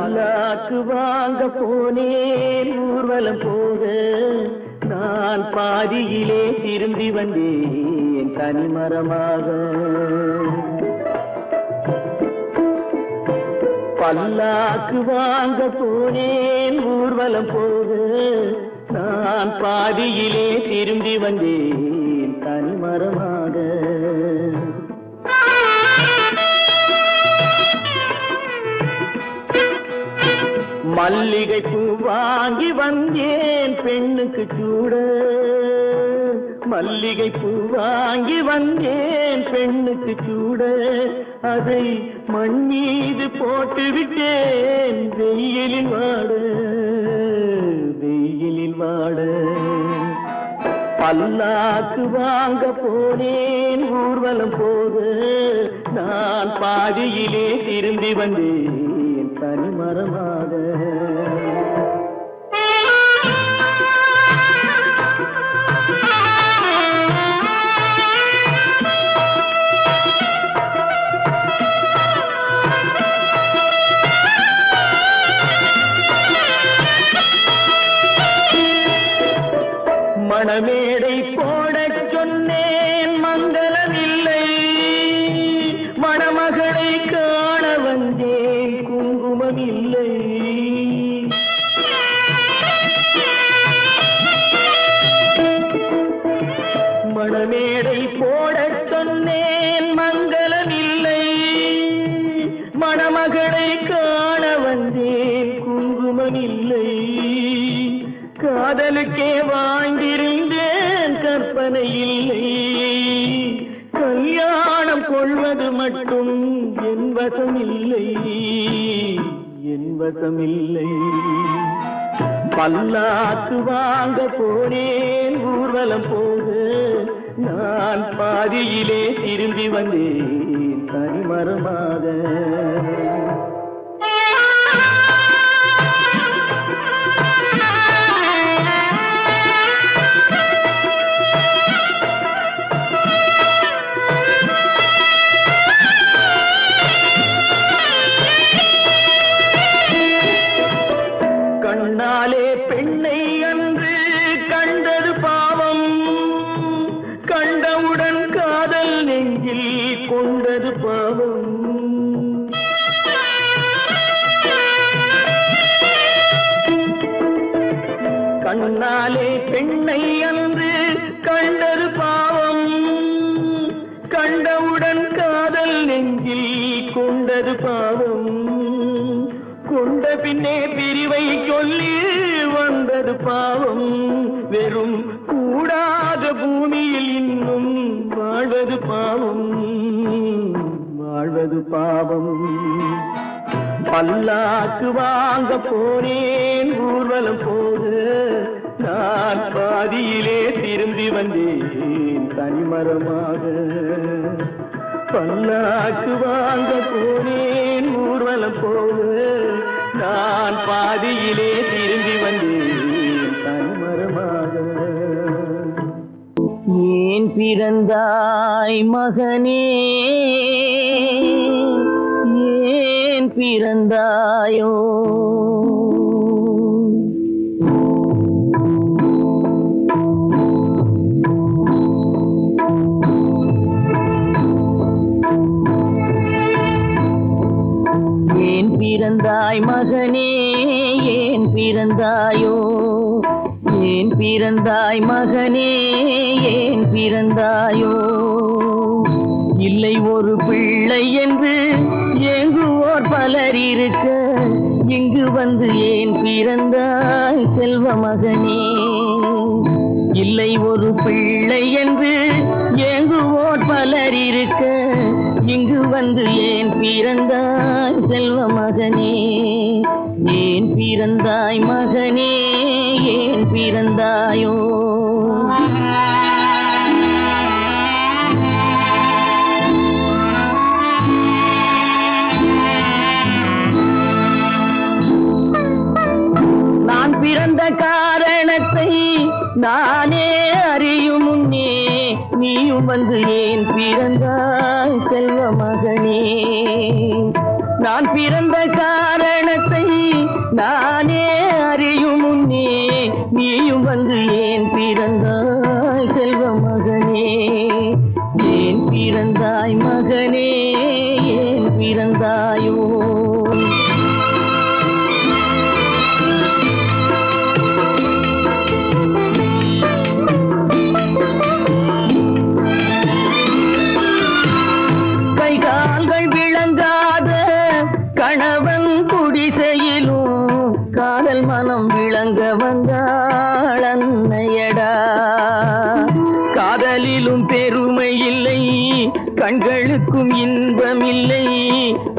பல்லாக்கு வாங்க போனேன் ஊர்வலம் போக, நான் பாதியிலே திரும்பி வந்தேன் தனிமரமாக. பல்லாக்கு வாங்க போனேன் ஊர்வலம் போக, நான் பாதியிலே திரும்பி வந்தேன் தனிமரமாக. மல்லிகை பூ வாங்கி வந்தேன் பெண்ணுக்கு சூட, மல்லிகை பூ வாங்கி வந்தேன் பெண்ணுக்கு சூட, அதை மண் மீது போட்டு விட்டேன் வெயிலில் வாட, வெயிலில் வாட. பல்லாக்கு வாங்க போனேன் ஊர்வலம் போக, நான் பாதியிலே திரும்பி வந்தேன் தனிமரமாக. மணமேடை போடச் சொன்னேன் மங்களமில்லை, மணமகளை காண வந்தேன் குங்குமமில்லை. மணமேடை போடச் சொன்னேன் மங்களமில்லை, மணமகளை காண வந்தேன் குங்குமமில்லை. காதலுக்கே வாழ்ந்திருந்தேன் கற்பனை இல்லை, கல்யாணம் கொள்வது மட்டும் என் வசமில்லை, என் வசமில்லை. பல்லாக்கு வாங்க போனேன் ஊர்வலம் போக, நான் பாதியிலே திரும்பி வந்தேன் தனிமரமாக. கண்ணாலே பெண்ணை அன்று கண்டது பாவம், கண்டவுடன் காதல் நெஞ்சில் கொண்டது பாவம். கண்ணாலே பெண்ணை அன்று கண்டது பாவம், கண்டவுடன் காதல் நெஞ்சில் கொண்டது பாவம். கொண்ட பின்னே பிரிவை சொல்லி வந்தது பாவம், வெறும் கூடாத பூமியில் இன்னும் வாழ்வது பாவம், வாழ்வது பாவம். பல்லாக்கு வாங்க போனேன் ஊர்வலம் போக, நான் பாதியிலே திரும்பி வந்தேன் தனிமரமாக. பல்லாக்கு வாங்க போனேன் ஊர்வலம் போக, நான் பாதியிலே திரும்பி வந்தேன் தனிமரமாக. ஏன் பிறந்தாய் மகனே, ஏன் பிறந்தாயோ, ஏன் பிறந்தாய் மகனே, ஏன் பிறந்தாயோ, ஏன் பிறந்தாய் மகனே, ஏன் பிறந்தாயோ. இல்லை ஒரு பிள்ளை என்று ஏங்குவோர் பலர் இருக்க, இங்கு வந்து ஏன் பிறந்தாய் செல்வ மகனே. இல்லை ஒரு பிள்ளை என்று ஏங்குவோர் பலர் இருக்க, இங்கு வந்து ஏன் பிறந்தாய் செல்வ மகனே. ஏன் பிறந்தாய் மகனே, ஏன் பிறந்தாயோ. நான் பிறந்த காரணத்தை நானே அறியும் முன்னே, நீயும் வந்து ஏன் பிறந்தாய் செல்வ மகனே. நான் பிறந்த காரணத்தை நானே அறியும் முன்னே நீயும் வந்து ஏன் பிறந்தாய் செல்வ மகனே, ஏன் பிறந்தாய் மகனே, ஏன் பிறந்தாயோ? கணவன் குடிசையிலும் காதல் மனம் விளங்க வந்தாள் அன்னையடா. காதலிலும் பெருமை இல்லை, கண்களுக்கும் இன்பம் இல்லை,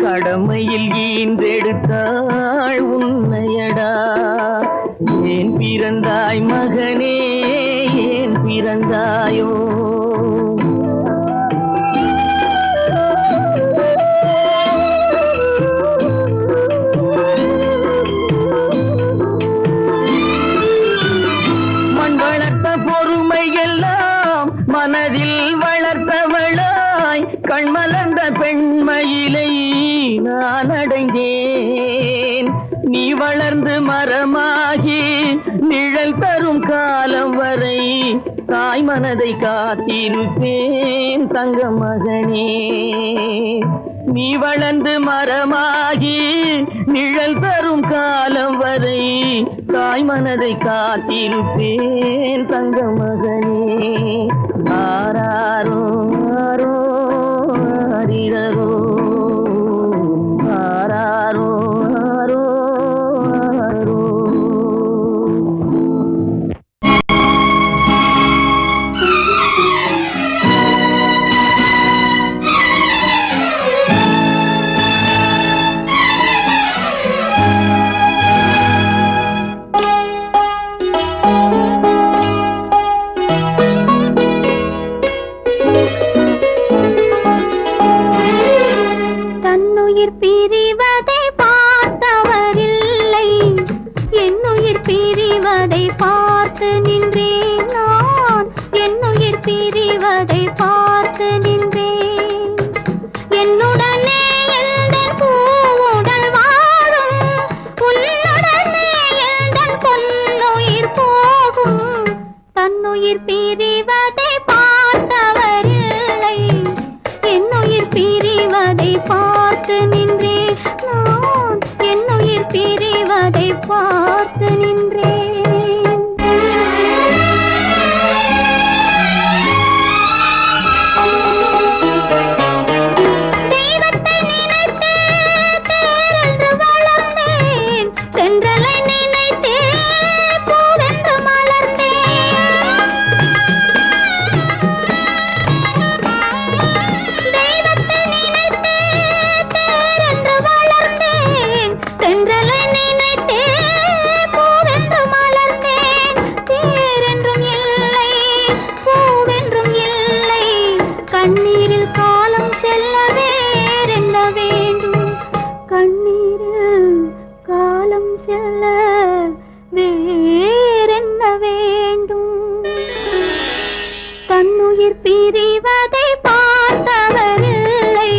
கடமையில் ஈன்றெடுத்தாள் உன்னையடா. ஏன் பிறந்தாய் மகனே, ஏன் பிறந்தாயோ? மனதில் வளர்த்தவளாய் கண்மலர்ந்த பெண்மயிலை நான் அடைந்தேன். நீ வளர்ந்து மரமாகி நிழல் தரும் காலம் வரை தாய் மனதை காத்திருப்பேன் தங்க மகனே. நீ வளர்ந்து மரமாகி நிழல் தரும் காலம் வரை தாய் மனதை காத்திருப்பேன் தங்க மகனே. ஆராரோ ஆரோ ஆரிரரோ, ஆராரோ ஆரோ ஆரோ. பிரிவதை பார்த்தவரில்லை, என்னுயிர் பிரிவதை பார்த்து நின்றேன் நான், என்னுயிர் பிரிவதை பார்த்து நின்றேன். என்னுடனே எந்தன் பூவுடல் வாழும், உன்னுடனே எந்தன் பொன்னுயிர் போகும். தன்னுயிர் பிரிவதை பார்த்தவரில்லை, என்னுயிர் பிரிவதை பார்த்து நின்றேன் நான், என்னுயிர் பிரிவதை பார்த்து நின்றேன். தெய்வத்தை நினைத்தே தேரென்று வளர்ந்தேன், தென்றலை நினைத்தே பூவென்று மலர்ந்தேன். தெய்வத்தை நினைத்தே தேரென்று வளர்ந்தேன், தென்றலை நினைத்தே பூவென்று மலர்ந்தேன். தேரென்றும் இல்லை, பூவென்றும் இல்லை, கண்ணீரில் காலம் செல்ல வேறென்ன வேண்டும், கண்ணீரில் காலம் செல்ல வேறென்ன வேண்டும். தன்னுயிர் பிரிவதை பார்த்தவரில்லை,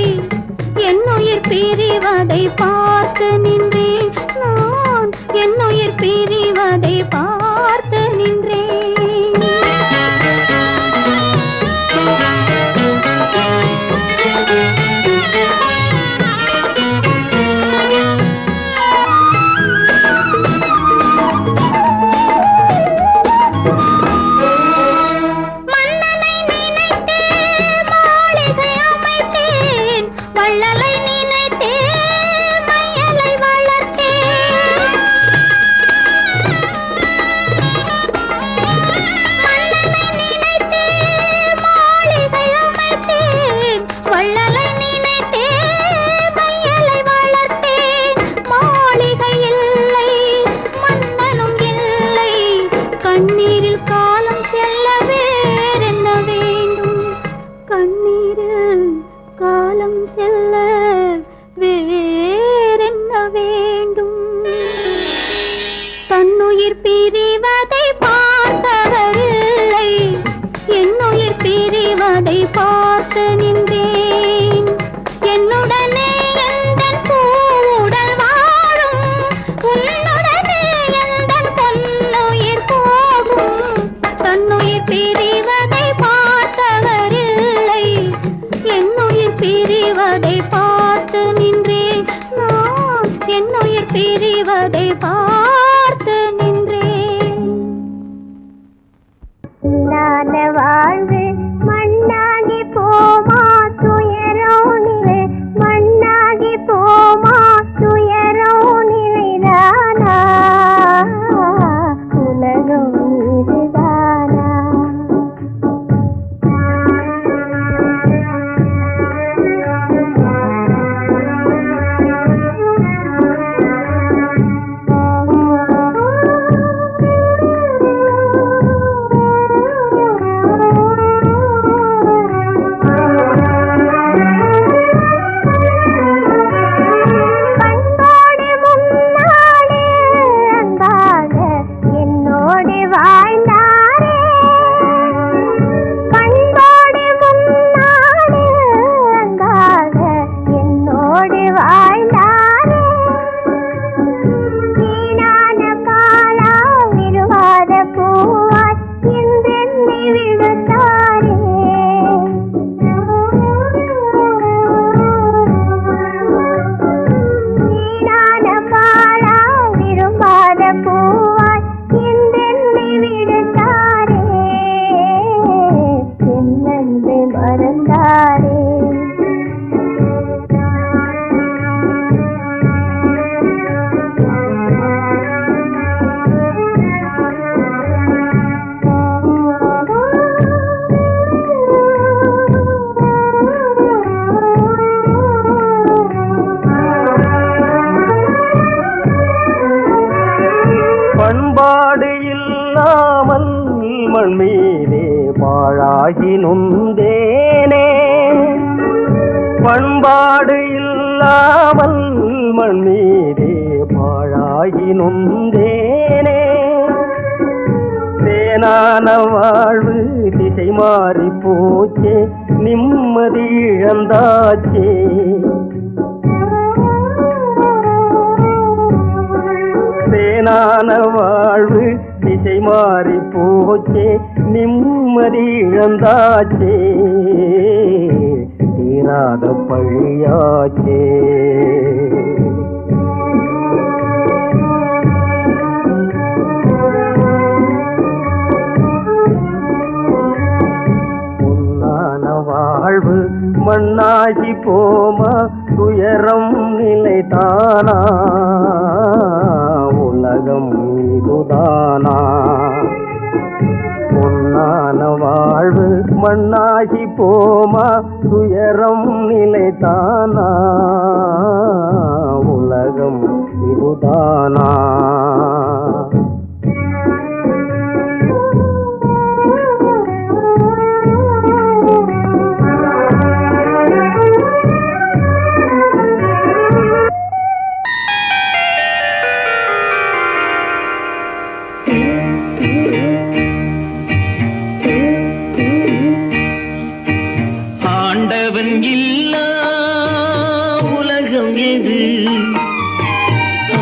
என்னுயிர் பிரிவதை பார்த்து நின்றேன் நான், என்னுயிர் பிரிவதை பார்த்து நின்றேன். மன்னனை நினைத்தே மாளிகை அமைத்தேன், வள்ளலை நினைத்தே மையலை வளர்த்தேன். மன்னனை நினைத்தே மாளிகை அமைத்தேன், வள்ளலை நினைத்தே மையலை வளர்த்தேன். மாளிகை இல்லை, மன்னனும் இல்லை, கண்ணீரில் காலம் செல்ல வேறென்ன வேண்டும், கண்ணீரில் காலம் செல்ல வேறென்ன வேண்டும். தன்னுயிர் பிரிவதை பார்த்தவரில்லை, என்னுயிர் பிரிவதை பார்த்து நின்றேன். என்னுடனே எந்தன் பூ இல்லாமல் மண் மீதே பாழாகி நொந்தேனே பண்பாடு இல்லாமல் மண் மீதே பாழாகி நொந்தேனே தேனான வாழ்வு திசை மாறி போச்சே நிம்மதி இழந்தாச்சே தேனான வாழ்வு திசை மாறி போச்சே நிம்மதி இழந்தாச்சே தீராத பழியாச்சே வாழ்வு மண்ணாகி போமா துயரம் நிலைதானா உலகம் இதுதானா பொன்னான வாழ்வு மண்ணாகி போமா துயரம் நிலைதானா உலகம் இதுதானா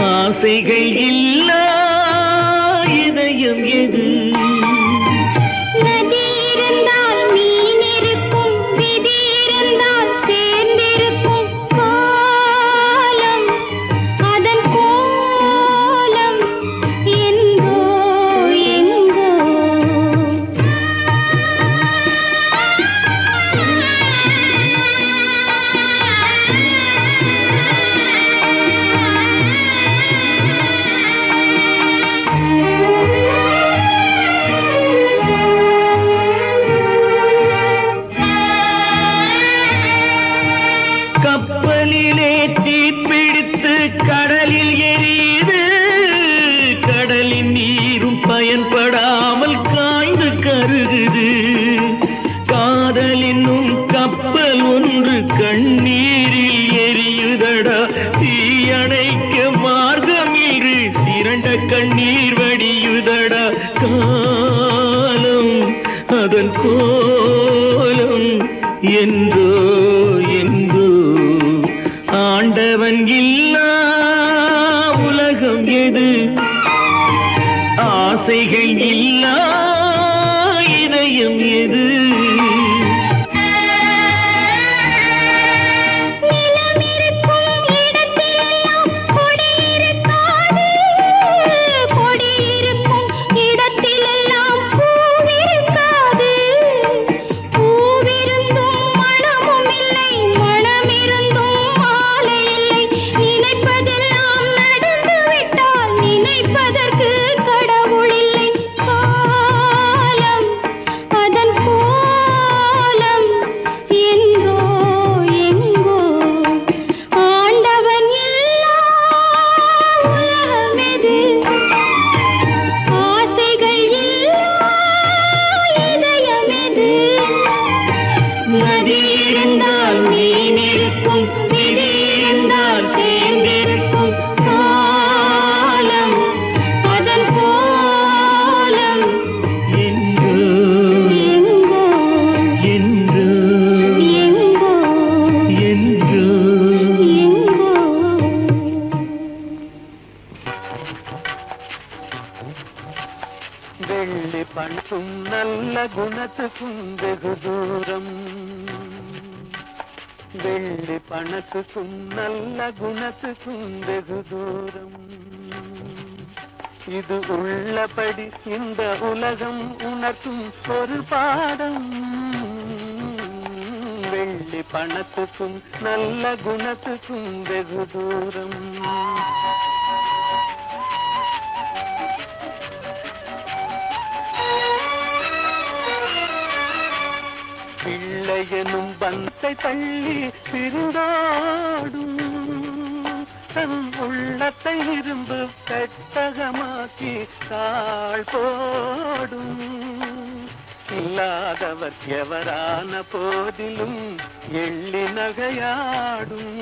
ஆசைகள் இல்லா இதயம் எது நதி இருந்தால் மீன் இருக்கும் விதி இருந்தால் சேர்ந்திருக்கும் காலம் அதன் கோலம் எங்கோ எங்கோ கப்பலிலே தீப்பிடித்து கடலில் எரியுது கடலின் நீரும் பயன்படாமல் காய்ந்து கருகுது காதலினும் கப்பல் ஒன்று கண்ணீரில் எரியுதடா தீயணைக்க மார்க்கமில்லை திரண்ட கண்ணீர் வடியுதடா காலம் அதன் கோலம் என்றோ என்றோ ஆண்டவன் இல்லா உலகம் எது ஆசைகள் இல்லா இதயம் எது வெள்ளி பணத்தும் நல்ல குணத்துக்கும் வெகு தூரம் வெள்ளி பணத்துக்கும் நல்ல குணத்துக்கும் வெகு தூரம் இது உள்ளபடி இந்த உலகம் உணர்த்தும் ஒரு பாடம் வெள்ளி பணத்துக்கும் நல்ல குணத்துக்கும் வெகு தூரம் பிள்ளையனும் பந்தை தள்ளி சிறுதாடும் தன் உள்ளத்தை இரும்பு பெட்டகமாக்கி தாழ் போடும். இல்லாதவர் எவரான போதிலும் எள்ளி நகையாடும்.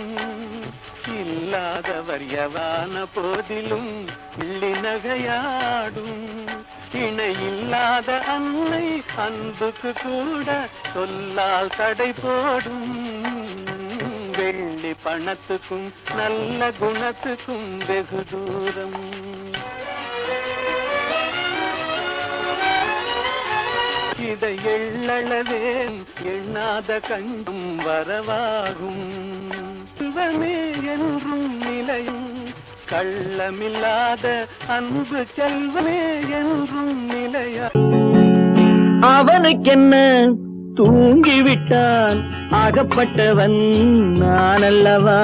இல்லாதவர் எவரான போதிலும் எள்ளி நகையாடும். இணை இல்லாத அன்னை அன்புக்கு கூட சொல்லால் தடை போடும். வெள்ளி பணத்துக்கும் நல்ல குணத்துக்கும் வெகு தூரம். இதை எள்ளளவே எண்ணாத கண்ணும் வரவாகும். சிவமே என்றும் நிலையும் கள்ளமில்லாத அன்பு செல்வமே என்றும் நிலையா. அவனுக்கென்ன தூங்கிவிட்டான் அகப்பட்டவன் நான் அல்லவா.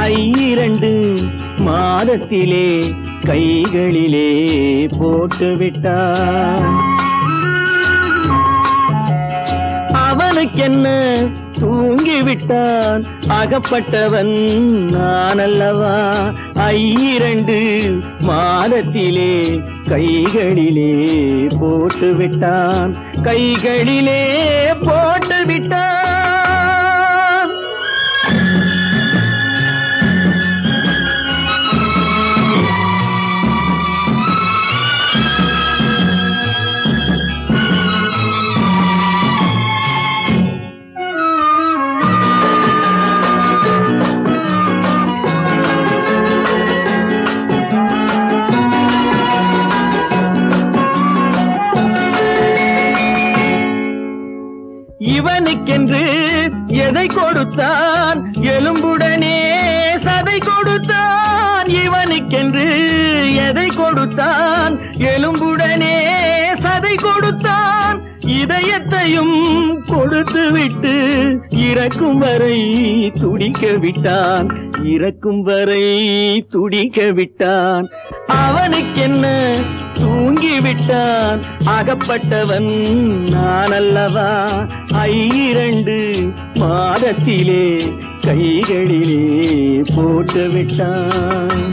2 மாதத்திலே கைகளிலே போட்டுவிட்டான். அவனுக்கென்ன தூங்கிவிட்டான் அகப்பட்டவன் நான் அல்லவா. 2 மாதத்திலே கைகளிலே போட்டுவிட்டான். கைகளிலே போட்டுவிட்டான். இவனுக்கென்று எதை கொடுத்தான் எலும்புடனே சதை கொடுத்தான். இவனுக்கென்று எதை கொடுத்தான் எலும்புடனே சதை கொடுத்தான். இதயத்தையும் கொடுத்து விட்டு இறக்கும் வரை துடிக்க விட்டான். இறக்கும் வரை துடிக்க விட்டான். அவனுக்கென்ன தூங்கிவிட்டான் அகப்பட்டவன் நான் அல்லவா. 2 மாதத்திலே கைகளிலே போட்டுவிட்டான்.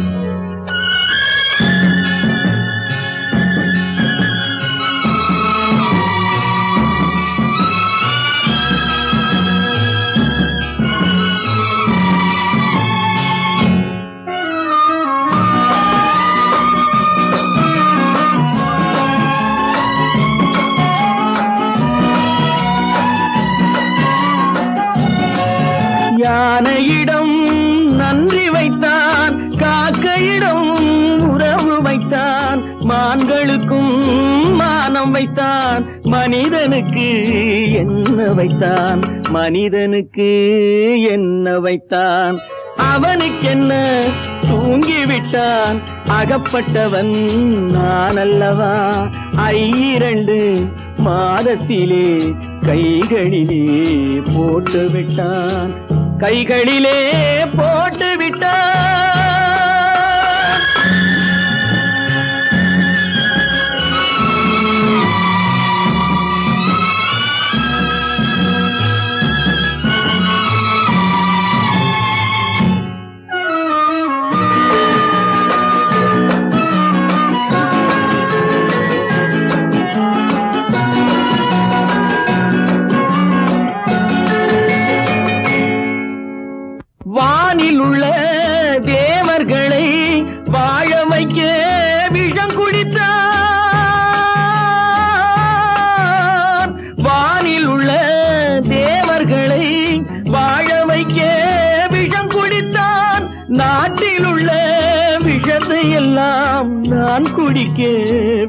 யானையிடம் நன்றி வைத்தான், காக்கையிடம் உறவு வைத்தான், மான்களுக்கும் மானம் வைத்தான், மனிதனுக்கு என்ன வைத்தான், மனிதனுக்கு என்ன வைத்தான். அவனுக்கென்ன தூங்கிவிட்டான் அகப்பட்டவன் நான் அல்லவா. 2 மாதத்திலே கைகளிலே போட்டுவிட்டான். கைகளிலே போட்டுவிட்டான். வானில் உள்ள தேவர்களை வாழ வைக்க விஷம் குடித்தான். வானில் உள்ள தேவர்களை வாழ வைக்க விஷம் குடித்தான். நாட்டில் உள்ள விஷத்தை எல்லாம் நான் குடிக்க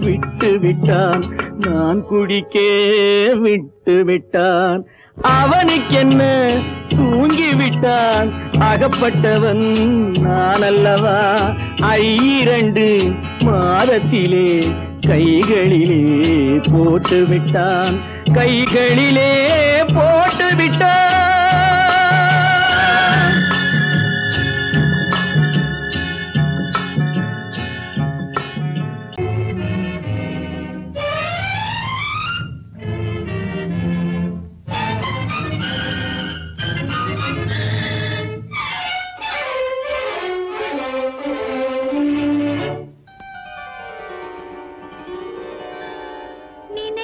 விட்டு விட்டான். நான் குடிக்க விட்டு விட்டான். அவனுக்கென்ன தூங்கிவிட்டான் அகப்பட்டவன் நான் அல்லவா. 2 மாதத்திலே கைகளிலே போட்டுவிட்டான். கைகளிலே போட்டுவிட்டான்.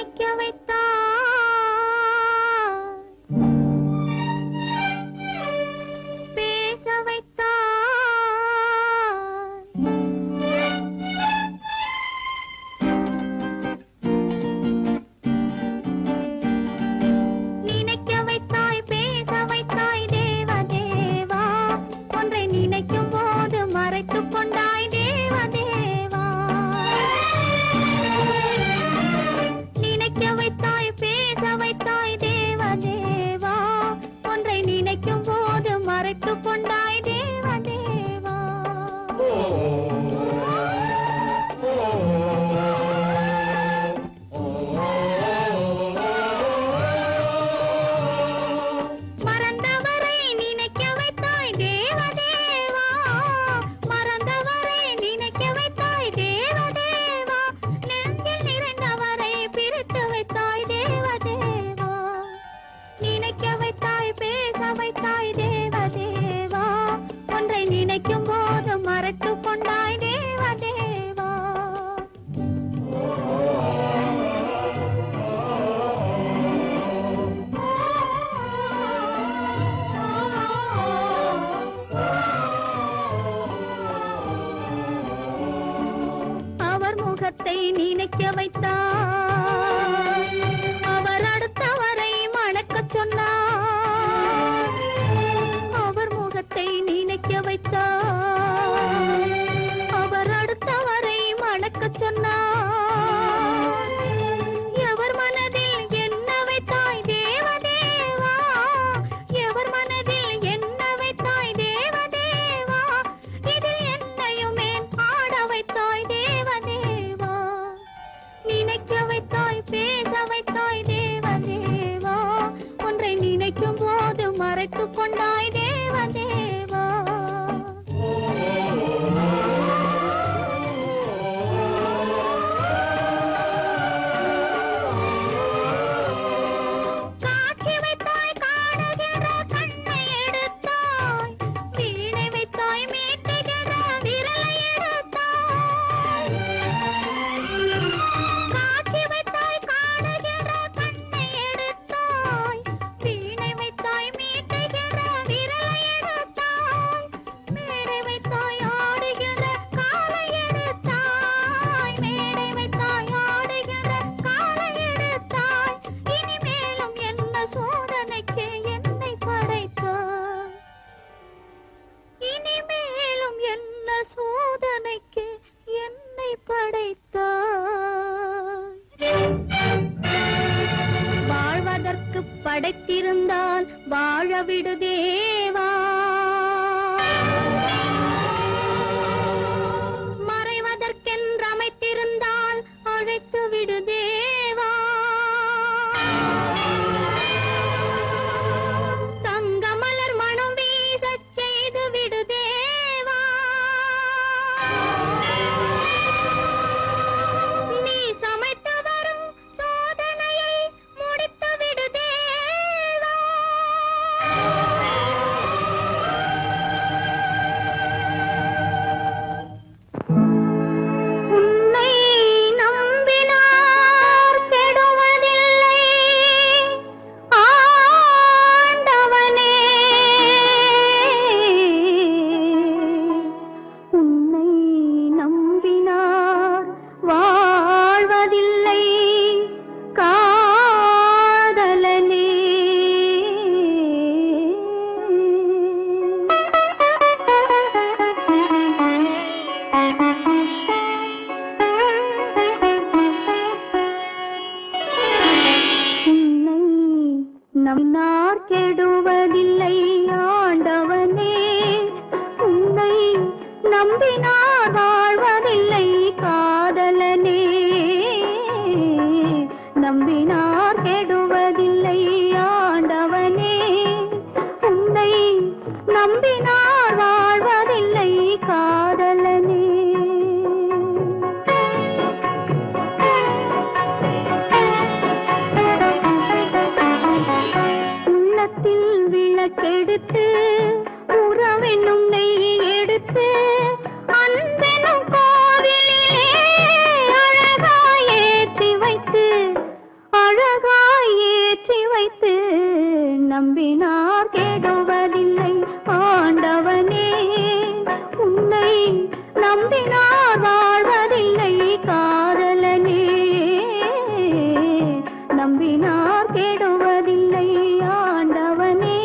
நினைக்க வைத்தாய் பேச வைத்தாய் நினைக்க வைத்தாய் பேச வைத்தாய் தேவதேவா ஒன்றை நினைக்கும் போது மறைத்துக் கொண்டாய் தேவதேவா நினைக்க வைத்தாய் பேச வைத்தாய் தேவதேவா ஒன்றை நினைக்கும் போது மறைத்துக் கொண்டாய் தேவதேவா மறந்தவரை நினைக்க வைத்தாய் தேவதேவா மறந்தவரை நினைக்க வைத்தாய் தேவதேவா நெஞ்சில் நிறைந்தவரை பிரித்து வைத்தாய் தேவதேவா நினைக்க வைத்தாய் பேச வைத்தாய் தேவதேவா ஒன்றை நினைக்கும் போது மறைத்துக் கொண்டாய் தேவதேவா அவர் முகத்தை நினைக்க வைத்தார் அவர் அடுத்தவரை மணக்கச் சொன்னார் அவர் முகத்தை நினைக்க வைத்தார் அவர் அடுத்தவரை மணக்கச் சொன்னார் எவர் மனதில் என்ன வைத்தாய் தேவதேவா எவர் மனதில் என்ன வைத்தாய் தேவதேவா இதில் என்னையுமே ஆட வைத்தாய் தேவதேவா நினைக்க வைத்தாய் பேச வைத்தாய் தேவதேவா ஒன்றை நினைக்கும் போது மறைத்துக் கொண்டாய் தேவதேவா காட்சி வைத்தாய் காணுகிற கண்ணை எடுத்தாய் வீணை வைத்தாய் மீட்டுகிற விரலை எடுத்தாய் காட்சி வைத்தாய் காணுகிற கண்ணை எடுத்தாய் வீணை வைத்தாய் மீட்டுகிற விரலை எடுத்தாய் மேடை வைத்தாய் ஆடுகிற காலை எடுத்தாய் மேடை வைத்தாய் ஆடுகிற காலை எடுத்தாய் இனிமேலும் என்ன சோதனைக்கு என்னை படைத்தாய் இனிமேலும் என்ன சோதனைக்கு என்னை படைத்தாய் வாழ்வதற்கு படைத்திருந்தால் வாழ விடு தேவா மறைவதற்கென்று அமைத்திருந்தால் அழைத்து விடு தேவா தங்கமலர் மனம் வீசச் செய்து விடு தேவா நீ சமைத்து வரும் சோதனையை முடித்து விடு தேவா உன்னை நம்பினார் கெடுவதில்லை ஆண்டவனே உன்னை நம்பினார் வாழ்வதில்லை காதலனே உன்னை நம்பினார் கெடுவதில்லை ஆண்டவனே உன்னை நம்பினார் வாழ்வதில்லை காதலனே நம்பினார் கெடுவதில்லை ஆண்டவனே உன்னை நம்பினார் வாழ்வதில்லை காதலனே உள்ளத்தில் நம்பினார் கெடுவதில்லை ஆண்டவனே உன்னை நம்பினார் வாழ்வதில்லை காதலனே நம்பினார் கெடுவதில்லை ஆண்டவனே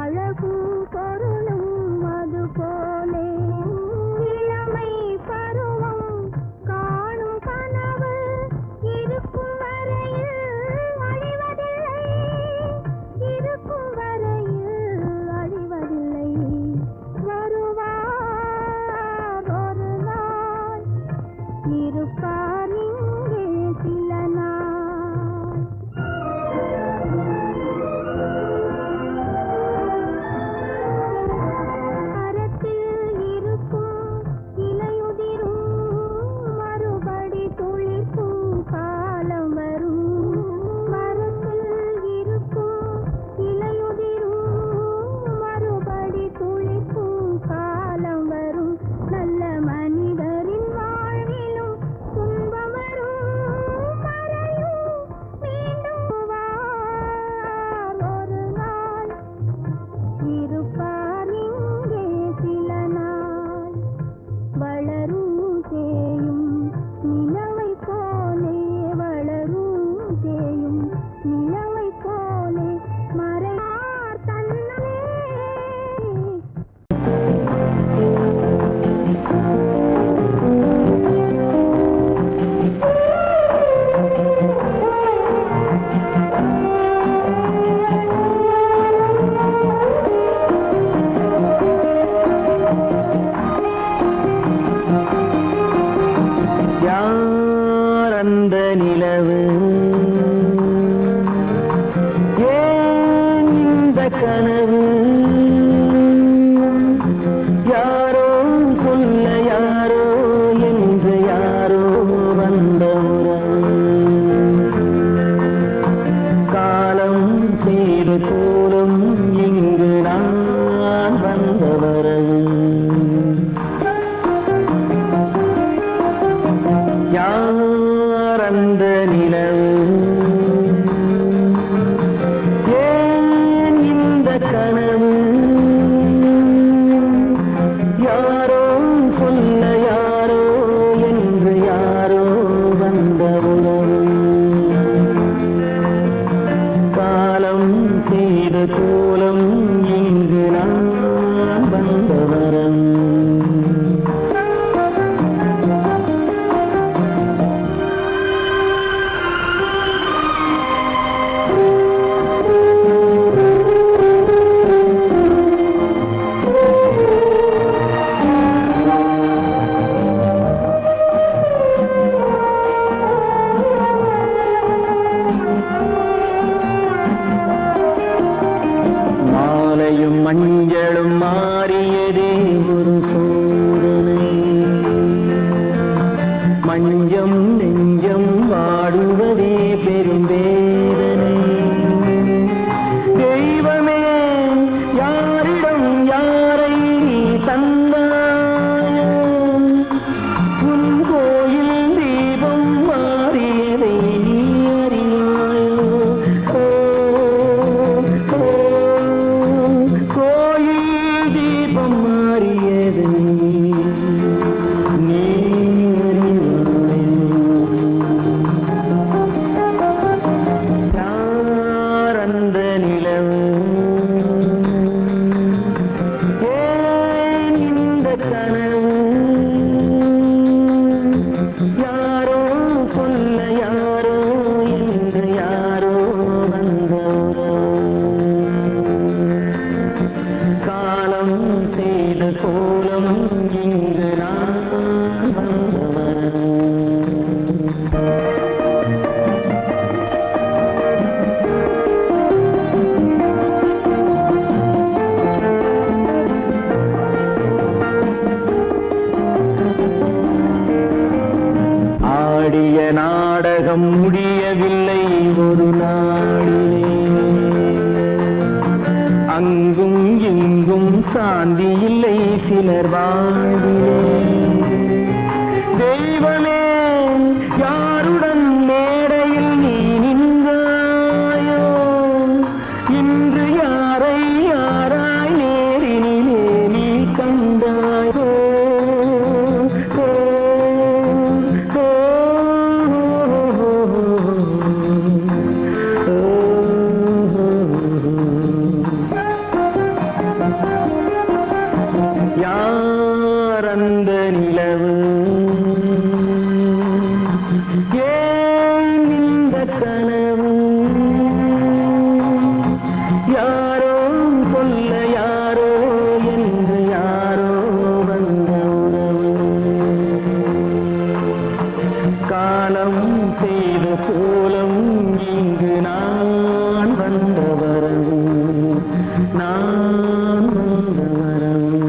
அழகும் பொருளும் அது போலே தந்தாயோ உன் கோயில் தீபம் மாறியதை நீ அறியாயோ ஓ, ஓ, கோயில் தீபம் மாறியதை நீ அறியாயோ யார் அந்த நிலவு ஏன் இந்த கனவு யாரோ சொல்ல யாரோ என்று யாரோ வந்தவரோ காலம் செய்த கோலம் இங்கு நான் வந்தவரோ ஆடிய நாடகம் முடியவில்லை ஒரு நாளிலே அங்கும் இங்கும் சாந்தி இல்லை சிலர் வாழ்விலே தெய்வமே யாருடன் மேடையில் நீ நின்றாயோ இன்று யாரை யாராய் நேரினிலே நீ கண்டாயோ ஓ, ஓ, யார் அந்த நிலவு ஏன் இந்த கனவு யாரோ சொல்ல யாரோ என்று யாரோ வந்த உறவு காலம் செய்த கோலம் இங்கு நான் வந்த வரவு நான் வந்த வரவு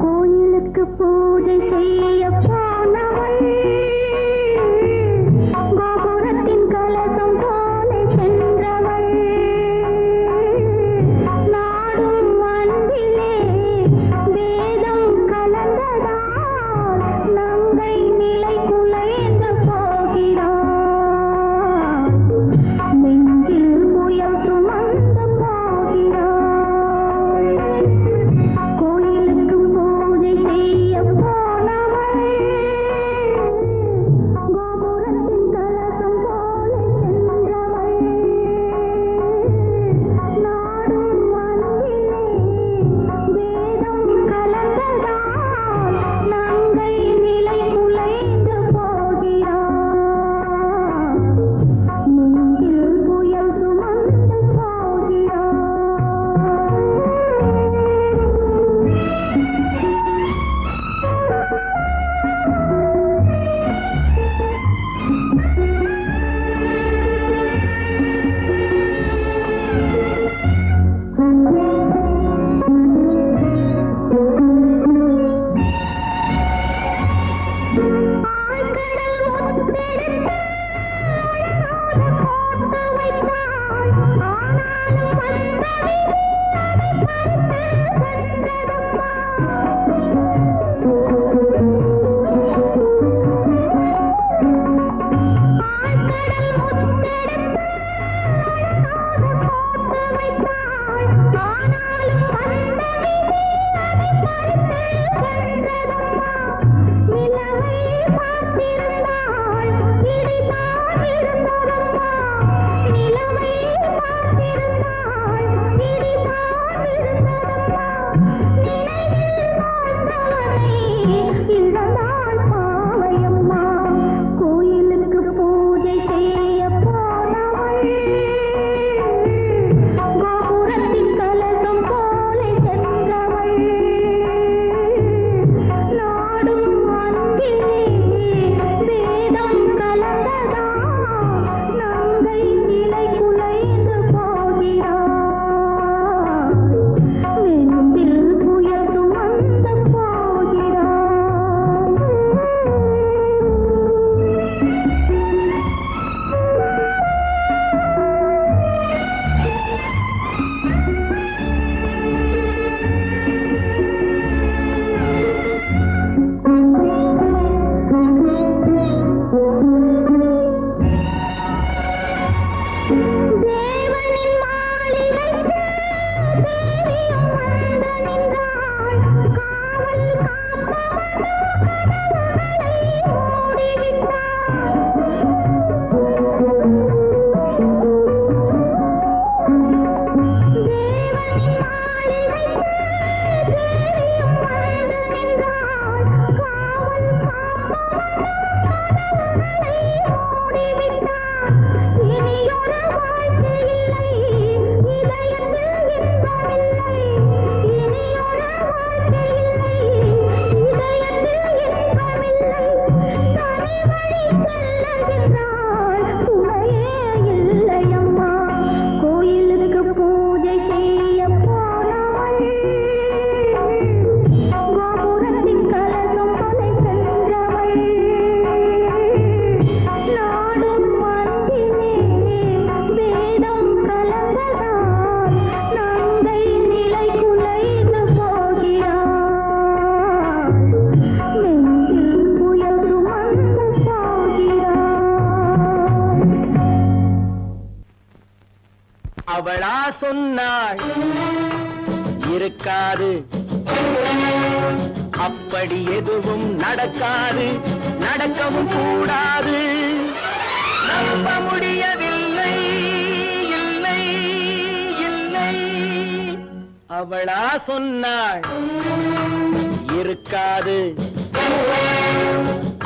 கோயிலுக்கு பூஜை செய்ய போனவள் கோபுரத்தின் கலசம் போல சென்றவள் நாடும் அன்பிலே வேதம் கலந்ததால் நங்கை நிலை குலைந்து போகிறாள் நெஞ்சில் புயல் சுமந்து போகிறாள் கோயிலுக்கு பூஜை செய்ய போனவள் கோபுரத்தின் கலசம் போல சென்றவள் நாடும் அன்பிலே வேதம் கலந்ததால் நங்கை நிலை குலைந்து போகிறாள் நெஞ்சில் புயல் சுமந்து போகிறாள் ஆழ்கடல் முத்தெடுத்து போட்டு வைத்தாள் ஆனாலும் வந்த விதி அதை பறித்து சென்றதம்மா ஆழ்கடல் முத்தெடுத்து போட்டு வைத்தாள் ஆனாலும் வந்த விதி அதை பறித்து சென்றதம்மா நிலவை பார்த்திருந்தாள் இடிதான் இருந்ததம்மா நிலவை பார்த்திருந்தாள் இடிதான் இருந்ததம்மா நினைவில் வாழ்ந்தவனை இழந்தாள் பாவையம்மா கோயிலுக்கு பூஜை செய்ய போனவள் கோபுரத்தின் கலசம் போல சென்றவள் நாடும் அன்பிலே வேதம் கலந்ததால் நங்கை நிலை குலைந்து போகிறாள் நெஞ்சில் புயல் சுமந்து போகிறாள் தேவனின் மாளிகைக்கு தேவியும் வந்து நின்றாள் காவல் காப்பவனோ கதவுகளை மூடிவிட்டாள் தேவனின் மாளிகைக்கு தேவியும் வந்து நின்றாள் காவல் காப்பவனோ கதவுகளை மூடிவிட்டாள் இனியொரு வாழ்க்கை இல்லை இதயத்தில் இன்பமில்லை இனியொரு வாழ்க்கை இல்லை இதயத்தில் இன்பமில்லை தனி வழி செல்லுகின்றாள் துணையே இல்லையம்மா கோயிலுக்கு பூஜை செய்ய போனவள் கோபுரத்தின் கலசம் போல சென்றவள் நாடும் அன்பிலே வேதம் கலந்ததால் நங்கை நிலை குலைந்து போகிறாள் நெஞ்சில் புயல் சுமந்து போகிறாள் அவளா சொன்னாள் இருக்காது அப்படி எதுவும் நடக்காது நடக்கவும் கூடாது நம்ப முடியவில்லை இல்லை இல்லை அவளா சொன்னாள் இருக்காது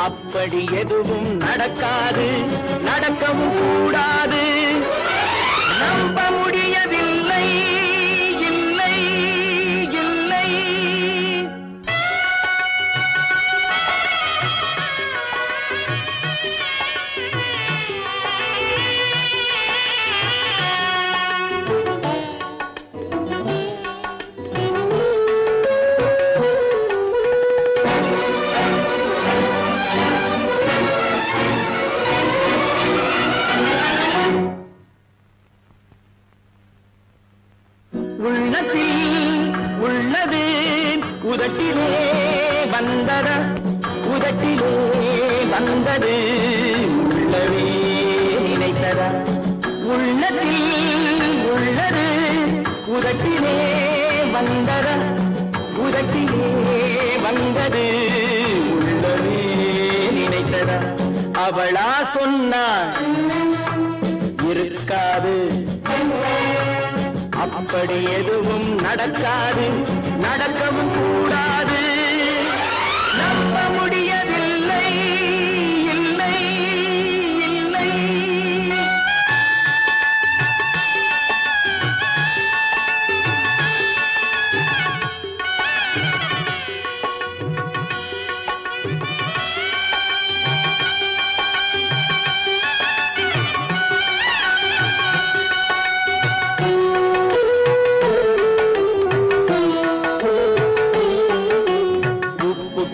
அப்படி எதுவும் நடக்காது, நடக்கவும் கூடாது. நம்ப முடியவில்லை, இல்லை இல்லை. உள்ளத்தில் உள்ளது உதட்டிலே வந்ததா, உதட்டிலே வந்தது உள்ளவே நினைத்ததா. உள்ளத்தில் உள்ளது உதட்டிலே வந்ததா, உதட்டிலே வந்தது உள்ளவே நினைத்ததா. அவளா சொன்னாள் இருக்காது, அப்படி எதுவும் நடக்காது, நடக்கவும் கூடாது. நம்ப முடியவில்லை, இல்லை இல்லை.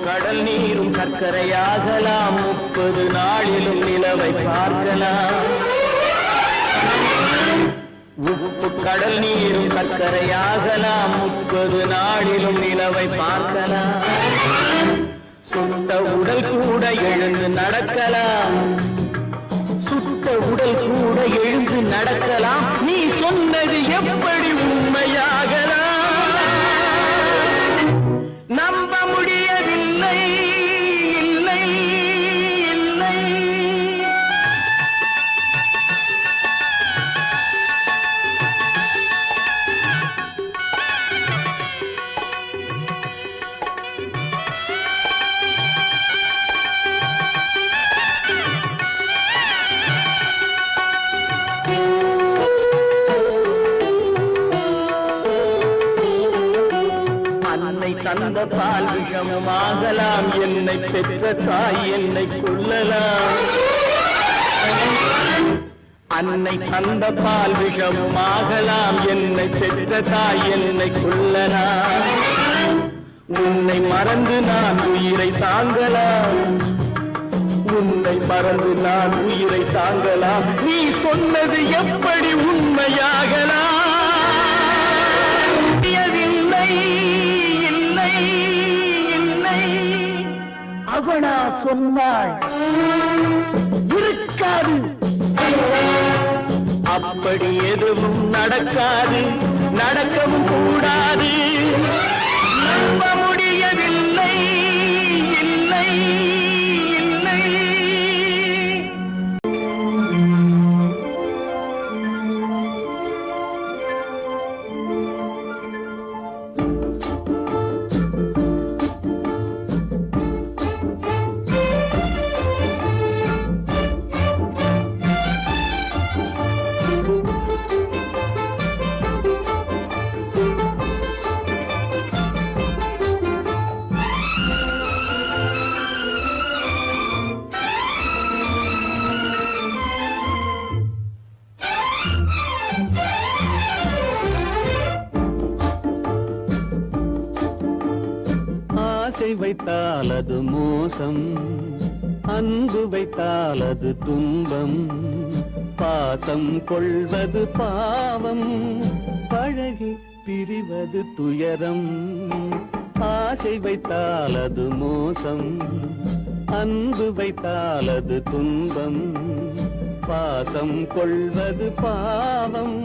கடல் நீரும் சர்க்கரையாகலாம், 30 நாளிலும் நிலவை பார்க்கலாம். உப்பு கடல் நீரும் சர்க்கரையாகலாம், 30 நாளிலும் நிலவை பார்க்கலாம். சுட்ட உடல் கூட எழுந்து நடக்கலாம், சுட்ட உடல் கூட எழுந்து நடக்கலாம். நீ சொன்னது எப்படி உண்மையாகலாம்? நம்ப முடியவில்லை, இல்லை இல்லை. அன்னை தந்த பால் விஷமாகலாம், என்னை பெற்ற தாய் என்னை கொல்லலாம். அன்னை தந்த பால் விஷமாகலாம், என்னை பெற்ற தாய் என்னை கொல்லலாம். உன்னை மறந்து நான் உயிரை தாங்கலாம், உன்னை மறந்து நான் உயிரை தாங்கலாம். நீ சொன்னது எப்படி உண்மையாகலாம்? இல்லை இல்லை. அவளா சொன்னாள் இருக்காது, அப்படி எதுவும் நடக்காது, நடக்கவும் கூடாது. நம்ப முடியவில்லை, இல்லை இல்லை. ஆசை வைத்தால் அது மோசம், அன்பு வைத்தால் அது துன்பம். பாசம் கொள்வது பாவம், பழகி பிரிவது துயரம். ஆசை வைத்தால் அது மோசம், அன்பு வைத்தால் அது துன்பம். பாசம் கொள்வது பாவம்,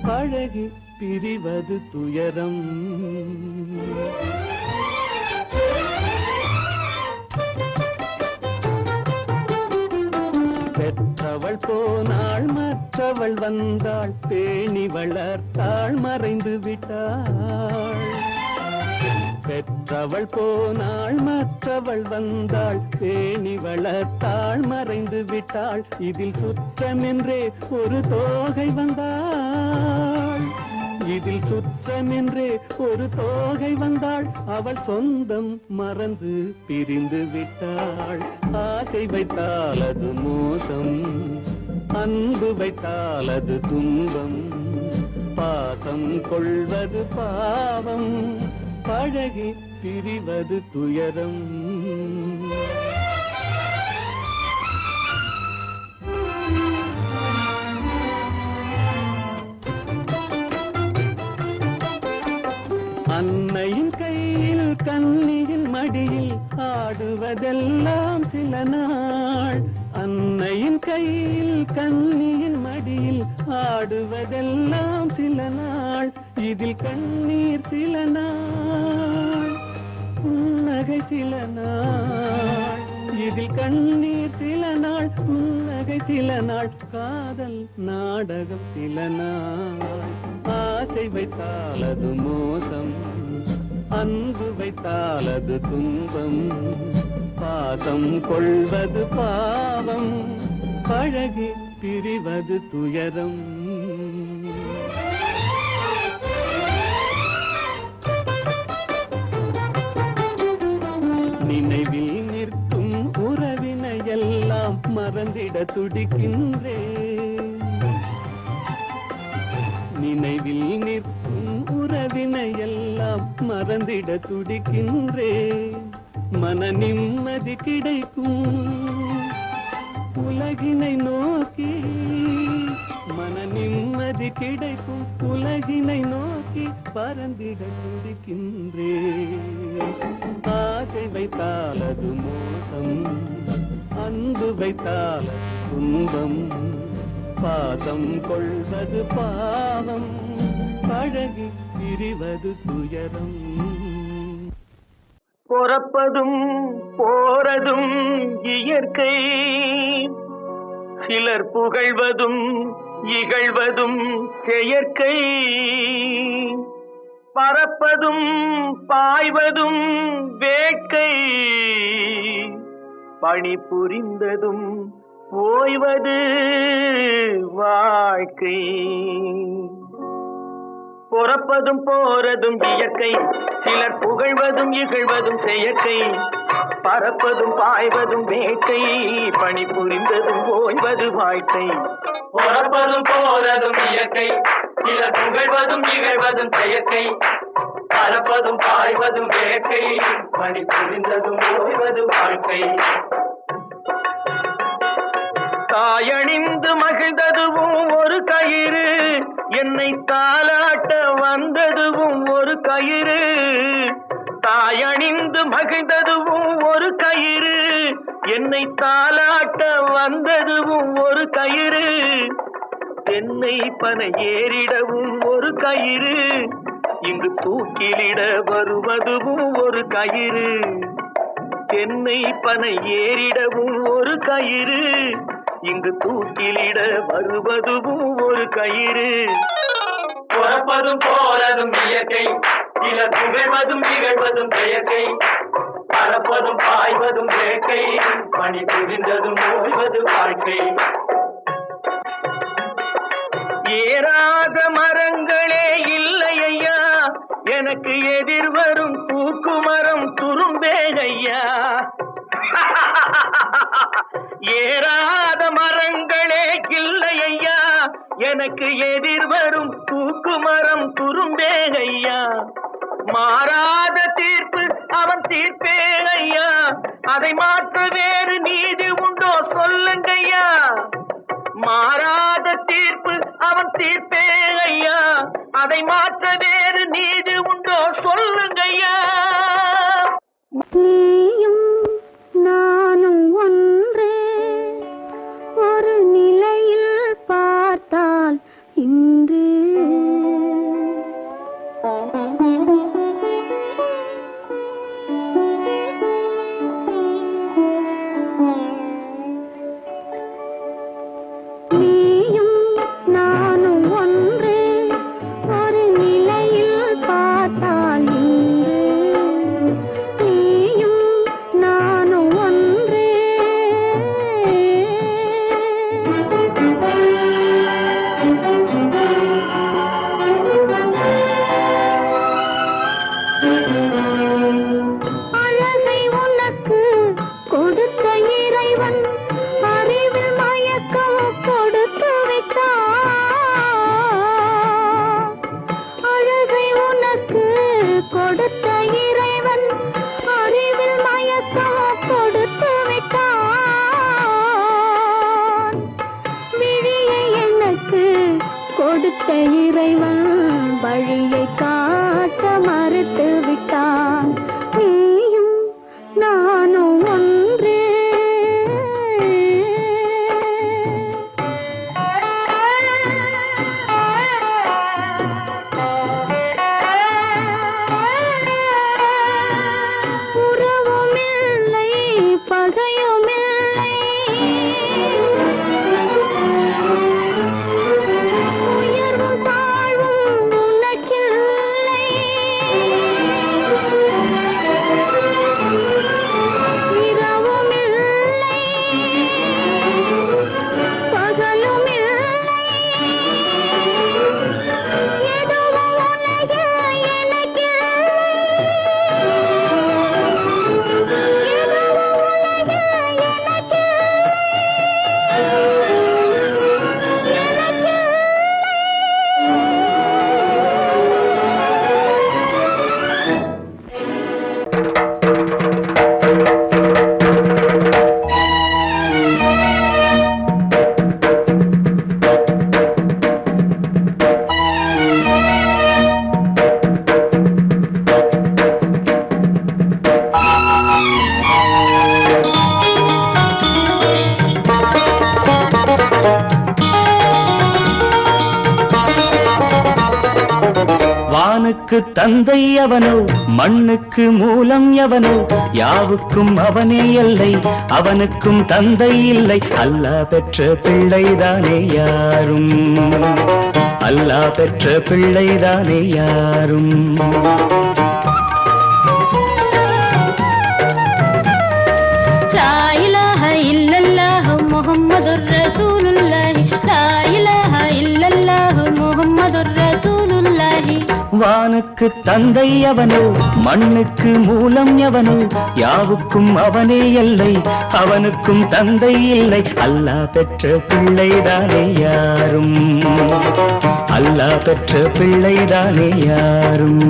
பழகி பிரிவது துயரம். பெற்றவள் போனாள், மற்றவள் வந்தாள், பேணி வளர்த்தாள், மறைந்து விட்டாள். பெற்றவள் போனாள் மற்றவள் வந்தாள் பேணி வளர்த்தாள் மறைந்து விட்டாள் இதில் சுற்றமென்றே ஒரு தோகை வந்தாள் இதில் சுற்றமென்றே ஒரு தோகை வந்தாள் அவள் சொந்தம் மறந்து பிரிந்து விட்டாள் ஆசை வைத்தால் அது மோசம் அன்பு வைத்தால் அது துன்பம் பாசம் கொள்வது பாவம் பழகி பிரிவது துயரம் அன்னையின் கையில் கன்னியின் மடியில் ஆடுவதெல்லாம் சில நாள் அன்னையின் கையில் கன்னியின் மடியில் ஆடுவதெல்லாம் சில நாள் இதில் கண்ணீர் சில நாள் புன்னகை சில நாள் இதில் கண்ணீர் சில நாள் புன்னகை சில நாள் காதல் நாடகம் சில நாள் ஆசை வைத்தால் அது மோசம் அன்பு வைத்தால் அது துன்பம் பாசம் கொள்வது பாவம் பழகி பிரிவது துயரம் நினைவில் நிற்கும் உறவினையெல்லாம் மறந்திட துடிக்கின்றேன் நினைவில் நிற்கும் உறவினையெல்லாம் மறந்திட துடிக்கின்றேன் மன நிம்மதி கிடைக்கும் உலகினை நோக்கி மன நிம்மதி கிடைக்கும் உலகினை நோக்கி பறந்திட துடிக்கின்றேன் ஆசை வைத்தால் அது மோசம் அன்பு வைத்தால் துன்பம் பாசம் கொள்வது பாவம் பழகி பிரிவது துயரம் பொறப்பதும் போறதும் இயற்கை சிலர் புகழ்வதும் இகழ்வதும் செயற்கை பறப்பதும் பாய்வதும் வேட்கை பணி புரிந்ததும் ஓய்வது வாழ்க்கை பொறப்பதும் போறதும் இயற்கை சிலர் புகழ்வதும் இகழ்வதும் செயற்கை பறப்பதும் பாய்வதும் வேட்கை பணி புரிந்ததும் ஓய்வது வாழ்க்கை பொறப்பதும் போறதும் இயற்கை சிலர் புகழ்வதும் இகழ்வதும் செயற்கை பறப்பதும் பாய்வதும் வேட்கை பணி புரிந்ததும் ஓய்வது வாழ்க்கை தாயணிந்து மகிழ்ந்ததுவும் ஒரு கயிறு என்னை தாலாட்ட வந்ததுவும் ஒரு கயிறு தாயணிந்து மகிழ்ந்ததுவும் ஒரு கயிறு என்னை தாலாட்ட வந்ததுவும் ஒரு கயிறு தென்னை பனை ஏறிடவும் ஒரு கயிறு இங்கு தூக்கிலிட வருவதுவும் ஒரு கயிறு தென்னை பனை ஏறிடவும் ஒரு கயிறு இங்கு தூக்கிலிட வருவதுவும் ஒரு கயிறு பொறப்பதும் போறதும் இயற்கை சிலர் புகழ்வதும் இகழ்வதும் செயற்கை பறப்பதும் பாய்வதும் வேட்கை பணி புரிந்ததும் ஓய்வது வாழ்க்கை ஏறாத மரங்களே இல்லை ஐயா எனக்கு எதிர் வரும் தூக்குமரம் துரும்பே ஐயா ஏறாத மரங்களே இல்லை ஐயா எனக்கு எதிர் வரும் தூக்குமரம் துரும்பே ஐயா மாறாத தீர்ப்பு அவன் தீர்ப்பே ஐயா அதை மாற்ற வேறு நீதி உண்டோ சொல்லுங்கய்யா மாறாத தீர்ப்பு அவன் தீர்ப்பே ஐயா அதை மாற்ற வேறு நீதி உண்டோ சொல்லுங்கய்யா நீயும் நானும் ஒன்றே ஒரு நிலையில் பார்த்தால் இன்று நீயும் நானும் ஒன்றே ஒரு நிலையில் பார்த்தால் இன்று இறைவன் வழியை காட்ட மறுத்து விட்டான். நீயும் நானும் ஒன்றே. உறவுமில்லை பகையுமில்லை, உயர்வும் தாழ்வும் உனக்கில்லை. இரவுமில்லை பகலுமில்லை, எதுவும் உலகில் எனக்கில்லை. வானுக்கு தந்தை அவனோ, மண்ணுக்கு மூலம் எவனோ, யாவுக்கும் அவனே எல்லை, அவனுக்கும் தந்தை இல்லை. அல்லாஹ் பெற்ற பிள்ளைதானே யாரும், அல்லாஹ் பெற்ற பிள்ளைதானே யாரும். லா இலாஹ இல்லல்லாஹு முஹம்மதுர் ரசூலுல்லாஹி, லா இலாஹ இல்லல்லாஹு முஹம்மதுர் ரசூலுல்லாஹி. வானுக்கு தந்தை அவனோ, மண்ணுக்கு மூலம் எவனோ, யாவுக்கும் அவனே எல்லை, அவனுக்கும் தந்தை இல்லை. அல்லாஹ் பெற்ற பிள்ளைதானே யாரும், அல்லாஹ் பெற்ற பிள்ளைதானே யாரும்.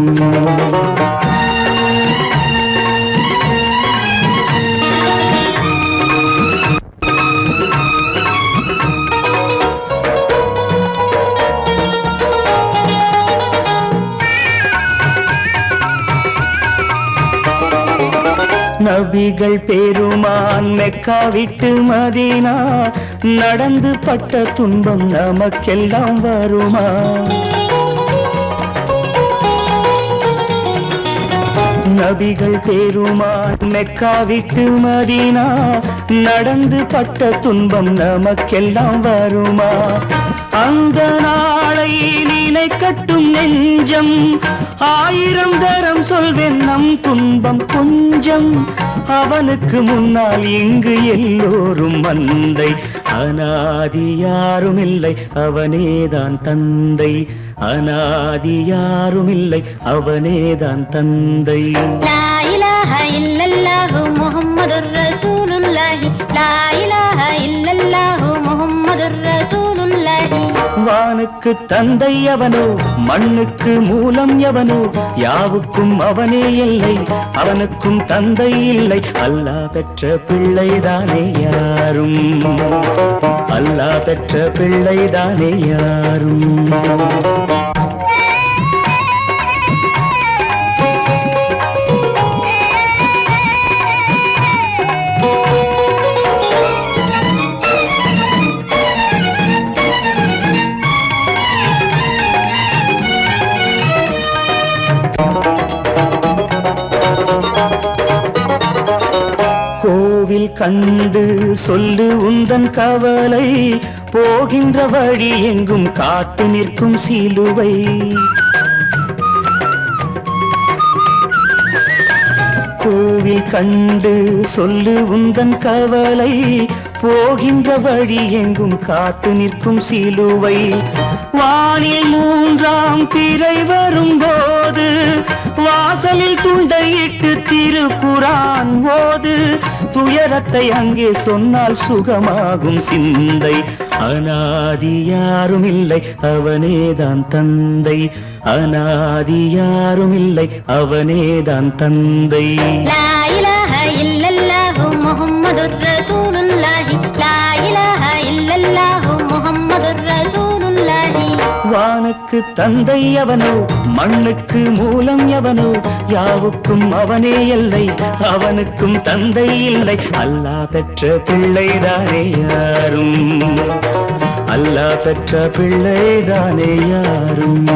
நபிகள் பெருமான் மெக்கா விட்டு மதீனா, நடந்து பட்ட துன்பம் நமக்கெல்லாம் வருமா? நபிகள் பெருமான் மெக்கா விட்டு மதீனா, நடந்து பட்ட துன்பம் நமக்கெல்லாம் வருமா? அந்த நாளை நினைக்கட்டும் நெஞ்சம், ஆயிரம் தரம் சொல்வேன் நம் துன்பம் கொஞ்சம். அவனுக்கு முன்னால் இங்கு எல்லோரும் மந்தை, அநாதி யாரும் இல்லை அவனேதான் தந்தை, அநாதி யாரும் இல்லை அவனேதான் தந்தை. லா இலாஹ இல்லல்லாஹு முஹம்மதுர் ரசூலுல்லாஹி, லா இலாஹ இல்லல்லாஹு முஹம்மதுர் ரசூலுல்லாஹி. வானுக்கு தந்தை அவனோ, மண்ணுக்கு மூலம் எவனோ, யாவுக்கும் அவனே இல்லை, அவனுக்கும் தந்தை இல்லை. அல்லாஹ் பெற்ற பிள்ளைதானே யாரும், அல்லாஹ் பெற்ற பிள்ளைதானே யாரும். கோவில் கண்டு சொல்லு உந்தன் கவலை, போகின்ற வழி எங்கும் காத்து நிற்கும் சிலுவை. கோவில் கண்டு சொல்லு உந்தன் கவலை, போகின்ற வழி எங்கும் காத்து நிற்கும் சிலுவை. வானில் மூன்றாம் பிறை வரும்போது, வாசலில் துண்டையிட்டு திருக்குரான் ஓது. துயரத்தை அங்கே சொன்னால் சுகமாகும் சிந்தை, அநாதி யாரும் இல்லை அவனேதான் தந்தை, அநாதி யாரும் இல்லை அவனேதான் தந்தை. லா இலாஹ இல்லல்லாஹு முஹம்மதுர் ரசூலுல்லாஹி, லா இலாஹ இல்லல்லாஹு முஹம்மதுர் ரசூலுல்லாஹி. வானுக்கு வானுக்கு தந்தை அவனோ மண்ணுக்கு மூலம் எவனோ யாவுக்கும் அவனே எல்லை அவனுக்கும் தந்தை இல்லை அல்லாஹ் பெற்ற பிள்ளைதானே யாரும் அல்லாஹ் பெற்ற பிள்ளைதானே யாரும்